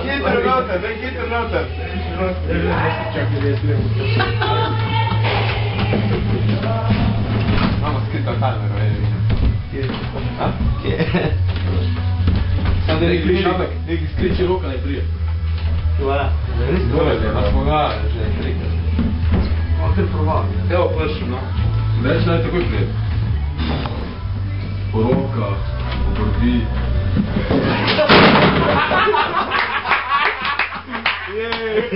Hitro noter, daj hitro noter. Imamo skrito kamero, Kje? A? Kje? Sam da neki skriči roka ne prije. Hvala. Dole, pa smo ga že trikrat. Malo kar proval. Evo pršim, no. Več naj takoj prije. Po rokah, po brdi. Jej!